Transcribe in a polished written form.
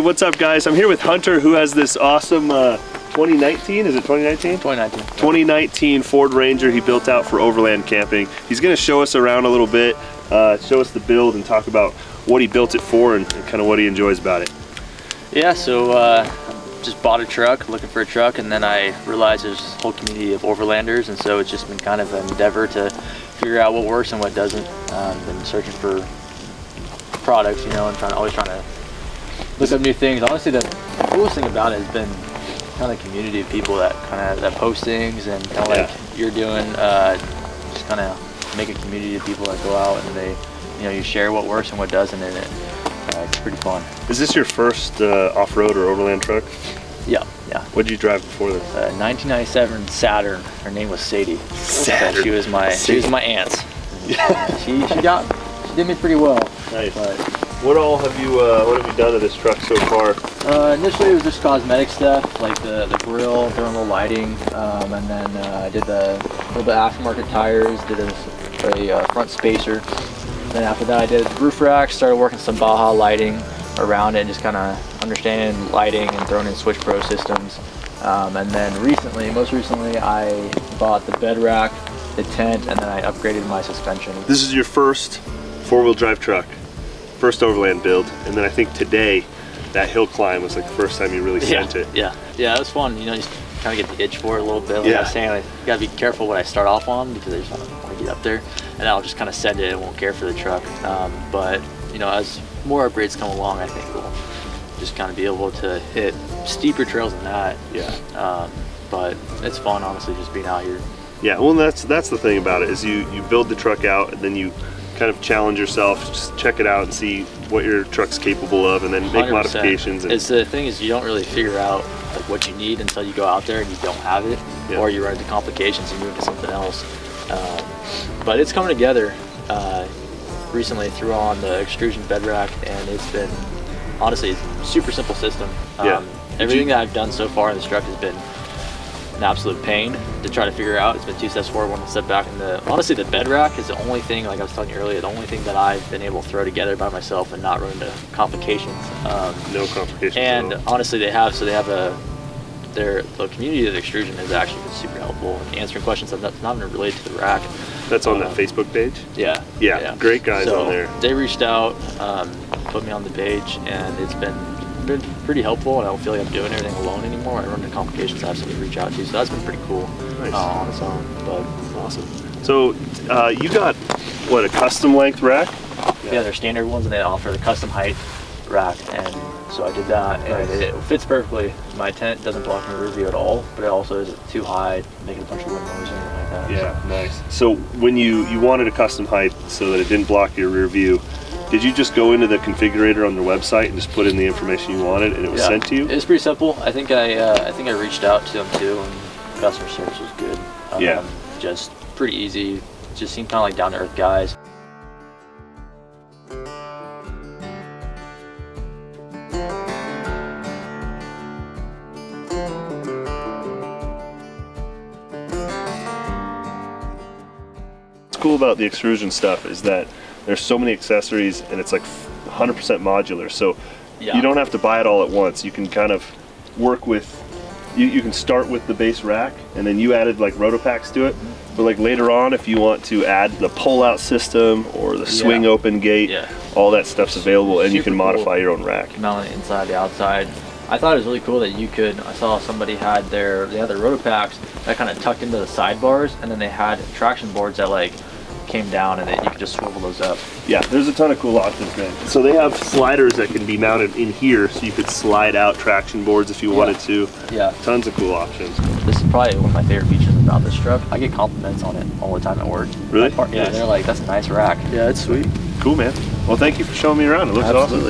what's up guys? I'm here with Hunter, who has this awesome 2019, is it 2019? 2019. 2019 Ford Ranger he built out for overland camping. He's gonna show us around a little bit, show us the build and talk about what he built it for and kind of what he enjoys about it. Yeah, so just bought a truck, looking for a truck, and then I realized there's this whole community of overlanders, and so it's just been kind of an endeavor to figure out what works and what doesn't. Been searching for products, you know, and always trying to look up new things. Honestly, the coolest thing about it has been kind of the community of people that post things and kind of like you're doing, just kind of make a community of people that go out and they, you know, you share what works and what doesn't in it. It's pretty fun. Is this your first off-road or overland truck? Yeah, yeah. What did you drive before this? 1997 Saturn. Her name was Sadie. Saturn. She was my aunt. she did me pretty well. Nice. But what have you done to this truck so far? Initially it was just cosmetic stuff, like the grill, thermal lighting, and then I did a little bit of aftermarket tires, did a front spacer. Then after that I did the roof rack, started working some Baja lighting around it, just kind of understanding lighting and throwing in Switch Pro systems. And then most recently I bought the bed rack, the tent, and then I upgraded my suspension. This is your first four-wheel drive truck, first overland build, and then I think today that hill climb was like the first time you really sent it. Yeah, it was fun. You know, just kind of get the itch for it a little bit. Like I was saying, like, you gotta be careful what I start off on because I just want to get up there, and I'll just kind of send it and won't care for the truck. But you know, as more upgrades come along, I think we'll just kind of be able to hit steeper trails than that. Yeah. But it's fun, honestly, just being out here. Yeah, well, that's the thing about it is you build the truck out and then you kind of challenge yourself, just check it out and see what your truck's capable of, and then make 100%. Modifications. It's the thing is you don't really figure out like what you need until you go out there and you don't have it, or you run into complications and move into something else. But it's coming together. Recently threw on the Xtrusion bed rack, and it's been honestly it's a super simple system. Everything that I've done so far in this truck has been an absolute pain to try to figure out. It's been 2 steps forward, 1 step back. And honestly, the bed rack is the only thing, like I was telling you earlier, the only thing that I've been able to throw together by myself and not run into complications. No complications. And honestly, the community of the Xtrusion has actually been super helpful, answering questions that's not even related to the rack. That's on that Facebook page? Yeah, great guys on there. They reached out, put me on the page, and it's been pretty helpful, and I don't feel like I'm doing everything alone anymore. I run into complications I have somebody to reach out to, so that's been pretty cool. Nice. On its own, but awesome. So you got, what, a custom length rack? Yeah, they're standard ones, and they offer the custom height rack, and so I did that, and it fits perfectly. My tent doesn't block my rear view at all, but it also isn't too high, making a bunch of wind noise or anything like that. Yeah, so. Nice. So when you wanted a custom height so that it didn't block your rear view, did you just go into the configurator on their website and just put in the information you wanted and it was sent to you? It's pretty simple. I think I reached out to them too, and customer service was good. Just pretty easy. Just seemed kind of like down to earth guys. What's cool about the Xtrusion stuff is that there's so many accessories and it's like 100% modular, so you don't have to buy it all at once. You can kind of work with, you can start with the base rack and then you added like rotopacks to it, but like later on if you want to add the pull-out system or the swing open gate, all that stuff's available, and you can modify your own rack. Mount it inside, the outside. I thought it was really cool that you could, I saw somebody had they had their rotopacks that kind of tucked into the sidebars, and then they had traction boards that like came down, and then you could just swivel those up. Yeah, there's a ton of cool options, man. So they have sliders that can be mounted in here, so you could slide out traction boards if you wanted to. Yeah. Tons of cool options. This is probably one of my favorite features about this truck. I get compliments on it all the time at work. Really? Yeah, they're like, that's a nice rack. Yeah, it's sweet. Cool, man. Well, thank you for showing me around. It looks awesome.